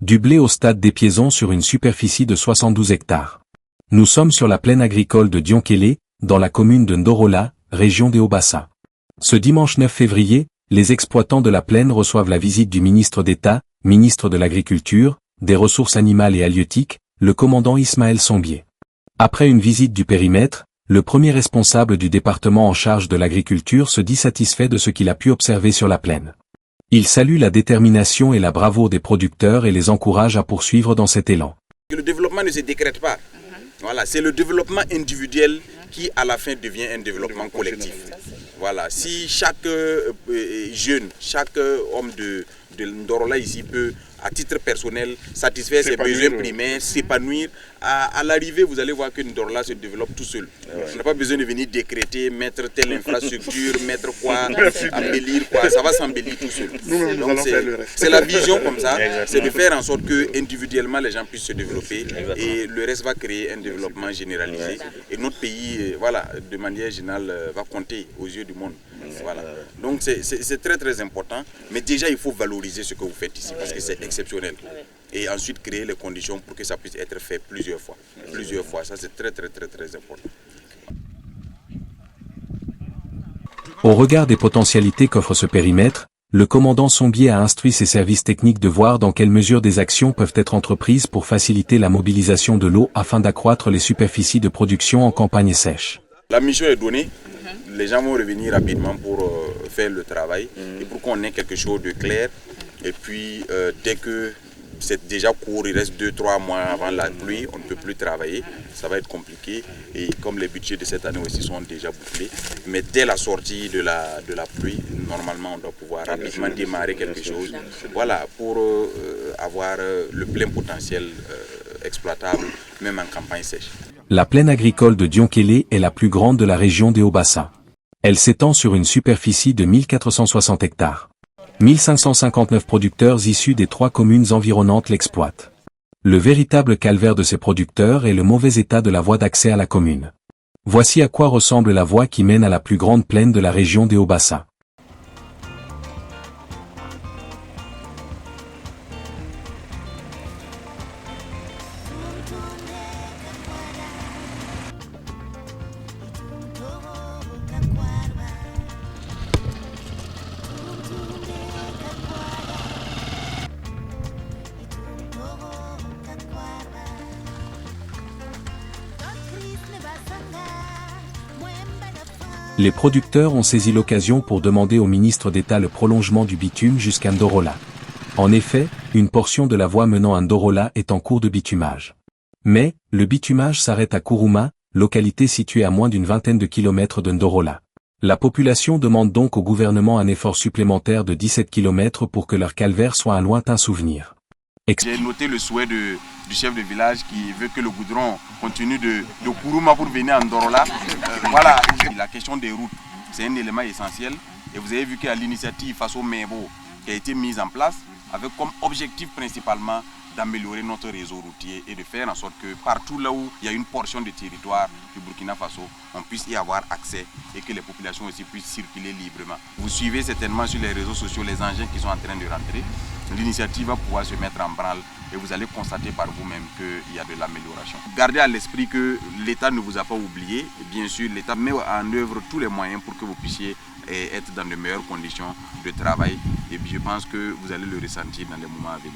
Du blé au stade d'Épiaison sur une superficie de 72 hectares. Nous sommes sur la plaine agricole de Dionkélé, dans la commune de Ndorola, région des Hauts-Bassins. Ce dimanche 9 février, les exploitants de la plaine reçoivent la visite du ministre d'État, ministre de l'Agriculture, des Ressources animales et halieutiques, le commandant Ismaël Sombier. Après une visite du périmètre, le premier responsable du département en charge de l'agriculture se dit satisfait de ce qu'il a pu observer sur la plaine. Il salue la détermination et la bravoure des producteurs et les encourage à poursuivre dans cet élan. Le développement ne se décrète pas. Voilà, c'est le développement individuel qui à la fin devient un développement collectif. Voilà, si chaque jeune, chaque homme de Ndorola ici peut, à titre personnel, satisfaire ses besoins primaires, s'épanouir, à l'arrivée, vous allez voir que Ndorola se développe tout seul. On n'a pas besoin de venir décréter, mettre telle infrastructure, mettre quoi, embellir quoi, ça va s'embellir tout seul. Donc c'est la vision comme ça, c'est de faire en sorte que individuellement les gens puissent se développer et le reste va créer un développement généralisé. Et notre pays, voilà, de manière générale, va compter aux yeux du monde. Voilà. Donc c'est très très important, mais déjà il faut valoriser ce que vous faites ici parce que c'est exceptionnel. Et ensuite créer les conditions pour que ça puisse être fait plusieurs fois. Plusieurs fois, ça c'est très très très très important. Au regard des potentialités qu'offre ce périmètre, le commandant Sombier a instruit ses services techniques de voir dans quelle mesure des actions peuvent être entreprises pour faciliter la mobilisation de l'eau afin d'accroître les superficies de production en campagne sèche. La mission est donnée, les gens vont revenir rapidement pour faire le travail et pour qu'on ait quelque chose de clair. Et puis dès que c'est déjà court, il reste 2-3 mois avant la pluie, on ne peut plus travailler, ça va être compliqué. Et comme les budgets de cette année aussi sont déjà bouclés, mais dès la sortie de la pluie, normalement on doit pouvoir rapidement démarrer quelque chose. Voilà, pour avoir le plein potentiel exploitable, même en campagne sèche. La plaine agricole de Dionkélé est la plus grande de la région des Hauts-Bassins. Elle s'étend sur une superficie de 1460 hectares. 1559 producteurs issus des 3 communes environnantes l'exploitent. Le véritable calvaire de ces producteurs est le mauvais état de la voie d'accès à la commune. Voici à quoi ressemble la voie qui mène à la plus grande plaine de la région des Hauts-Bassins. Les producteurs ont saisi l'occasion pour demander au ministre d'État le prolongement du bitume jusqu'à Ndorola. En effet, une portion de la voie menant à Ndorola est en cours de bitumage. Mais, le bitumage s'arrête à Kourouma, localité située à moins d'une vingtaine de kilomètres de Ndorola. La population demande donc au gouvernement un effort supplémentaire de 17 kilomètres pour que leur calvaire soit un lointain souvenir. J'ai noté le souhait du chef de village qui veut que le goudron continue de Kourouma pour venir à Ndorola. Voilà, la question des routes, c'est un élément essentiel. Et vous avez vu qu'à l'initiative Faso Mebo qui a été mise en place, avec comme objectif principalement d'améliorer notre réseau routier et de faire en sorte que partout là où il y a une portion de territoire du Burkina Faso, on puisse y avoir accès et que les populations aussi puissent circuler librement. Vous suivez certainement sur les réseaux sociaux les engins qui sont en train de rentrer. L'initiative va pouvoir se mettre en branle et vous allez constater par vous-même qu'il y a de l'amélioration. Gardez à l'esprit que l'État ne vous a pas oublié. Et bien sûr, l'État met en œuvre tous les moyens pour que vous puissiez être dans de meilleures conditions de travail. Et je pense que vous allez le ressentir dans les moments à venir.